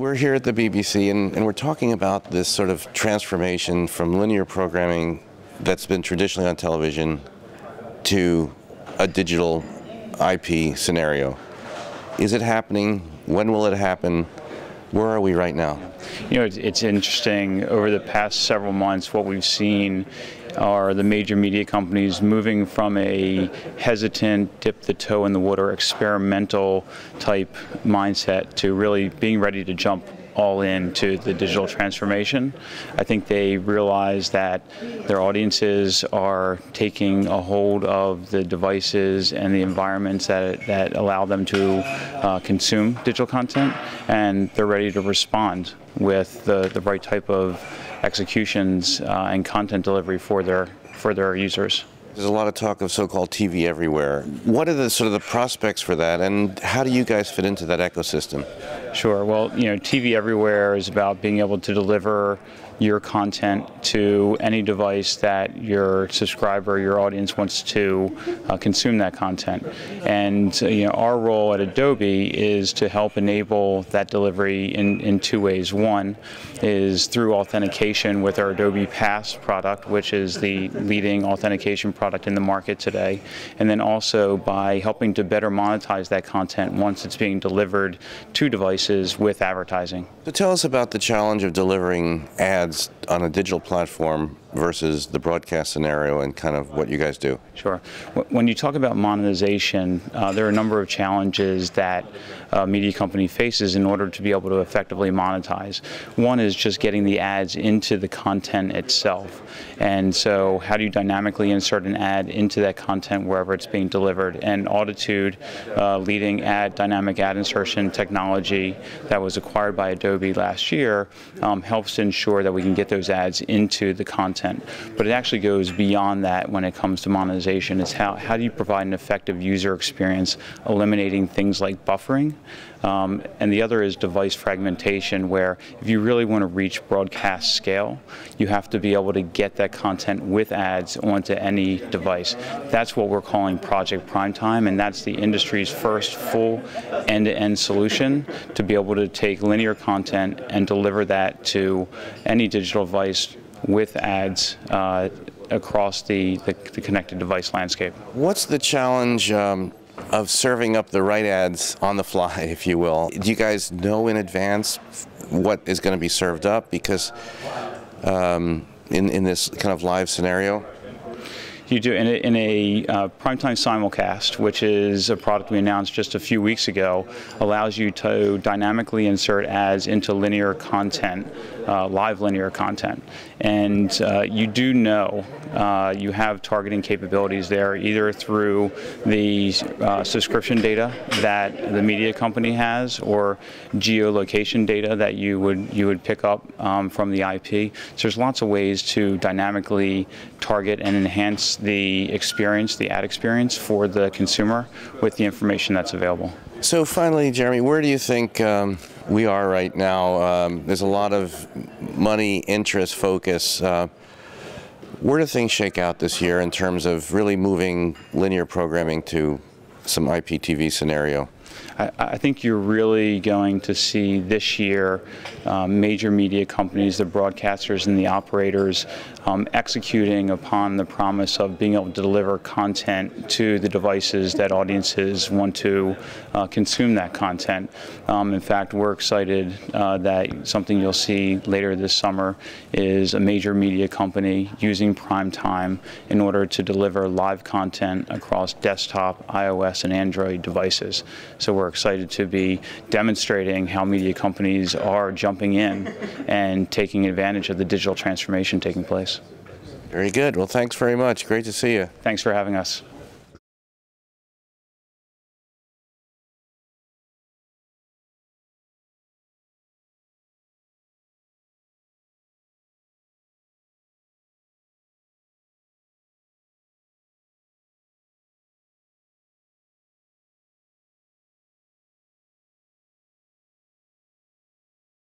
We're here at the BBC and we're talking about this sort of transformation from linear programming that's been traditionally on television to a digital IP scenario. Is it happening? When will it happen? Where are we right now? You know, it's interesting. Over the past several months, what we've seen are the major media companies moving from a hesitant, dip the toe in the water, experimental type mindset to really being ready to jump all into the digital transformation. I think they realize that their audiences are taking a hold of the devices and the environments that allow them to consume digital content, and they're ready to respond with the right type of executions and content delivery for their users. There's a lot of talk of so-called TV everywhere. What are the sort of the prospects for that, and how do you guys fit into that ecosystem? Sure. Well, you know, TV everywhere is about being able to deliver your content to any device that your subscriber, your audience wants to consume that content. And you know, our role at Adobe is to help enable that delivery in two ways. One is through authentication with our Adobe Pass product, which is the leading authentication product in the market today, and then also by helping to better monetize that content once it's being delivered to devices with advertising. So tell us about the challenge of delivering ads on a digital platform versus the broadcast scenario and kind of what you guys do. Sure. When you talk about monetization, there are a number of challenges that a media company faces in order to be able to effectively monetize. One is just getting the ads into the content itself. And so how do you dynamically insert an ad into that content wherever it's being delivered? And Auditude, leading dynamic ad insertion technology that was acquired by Adobe last year, helps to ensure that we can get those ads into the content. But it actually goes beyond that when it comes to monetization. It's how do you provide an effective user experience, eliminating things like buffering. And the other is device fragmentation, where if you really want to reach broadcast scale, you have to be able to get that content with ads onto any device. That's what we're calling Project Primetime, and that's the industry's first full end-to-end solution to be able to take linear content and deliver that to any digital device with ads across the connected device landscape. What's the challenge of serving up the right ads on the fly, if you will? Do you guys know in advance what is going to be served up? Because in this kind of live scenario? You do. In a primetime simulcast, which is a product we announced just a few weeks ago, allows you to dynamically insert ads into linear content, live linear content. And you do know you have targeting capabilities there, either through the subscription data that the media company has, or geolocation data that you would pick up from the IP. So there's lots of ways to dynamically target and enhance the experience, the ad experience for the consumer with the information that's available. So finally, Jeremy, where do you think we are right now? There's a lot of money, interest, focus. Where do things shake out this year in terms of really moving linear programming to some IPTV scenario? I think you're really going to see this year major media companies, the broadcasters and the operators, executing upon the promise of being able to deliver content to the devices that audiences want to consume that content. In fact, we're excited that something you'll see later this summer is a major media company using primetime in order to deliver live content across desktop, iOS, and Android devices. So we're excited to be demonstrating how media companies are jumping in and taking advantage of the digital transformation taking place. Very good. Well, thanks very much. Great to see you. Thanks for having us.